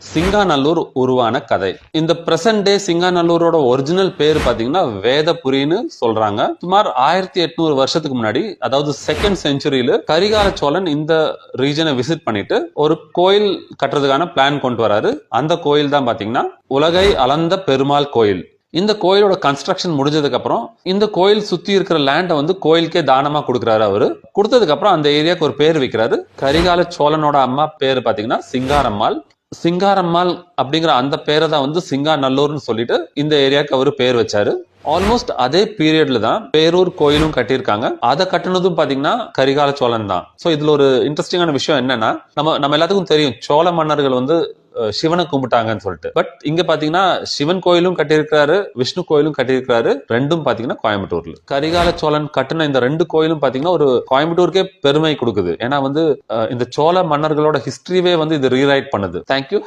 சிங்காநல்லூர் உருவான கதை. இந்த பிரசன்ட் டே சிங்காநல்லூரோட ஒரிஜினல் பேர் பாத்தீங்கன்னா வேதபுரின்னு சொல்றாங்க. சுமார் 1800 வருஷத்துக்கு முன்னாடி, அதாவது செகண்ட் செஞ்சுரியில கரிகால சோழன் இந்த ரீஜனை விசிட் பண்ணிட்டு ஒரு கோயில் கட்டுறதுக்கான பிளான் கொண்டு வராரு. அந்த கோயில் தான் பாத்தீங்கன்னா உலகை அளந்த பெருமாள் கோயில். இந்த கோயிலோட கன்ஸ்ட்ரக்ஷன் முடிஞ்சதுக்கு அப்புறம் இந்த கோயில் சுத்தி இருக்கிற லேண்டை வந்து கோயிலுக்கே தானமா கொடுக்குறாரு. அவரு கொடுத்ததுக்கு அப்புறம் அந்த ஏரியாவுக்கு ஒரு பேர் வைக்கிறாரு. கரிகால சோழனோட அம்மா பேர் பாத்தீங்கன்னா சிங்காரம்மாள். சிங்காரம்மாள் அப்படிங்கிற அந்த பேரை தான் வந்து சிங்காநல்லூர்னு சொல்லிட்டு இந்த ஏரியாவுக்கு அவரு பேர் வச்சாரு. ஆல்மோஸ்ட் அதே பீரியட்ல தான் பேரூர் கோயிலும் கட்டியிருக்காங்க. அதை கட்டினதும் பாத்தீங்கன்னா கரிகால சோழன் தான். சோ இதுல ஒரு இன்ட்ரெஸ்டிங்கான விஷயம் என்னன்னா, நம்ம எல்லாத்துக்கும் தெரியும் சோழ மன்னர்கள் வந்து சிவனை கும்பிட்டாங்கன்னு சொல்லிட்டு. பட் இங்க பாத்தீங்கன்னா சிவன் கோயிலும் கட்டியிருக்காரு, விஷ்ணு கோயிலும் கட்டியிருக்காரு. ரெண்டும் பாத்தீங்கன்னா கோயம்புத்தூர்ல. கரிகால சோழன் கட்டின இந்த 2 கோயிலும் பாத்தீங்கன்னா ஒரு கோயம்புத்தூருக்கே பெருமை கொடுக்குது. ஏன்னா வந்து இந்த சோழ மன்னர்களோட ஹிஸ்டரியே வந்து இது ரீரைட் பண்ணுது. தேங்க்யூ.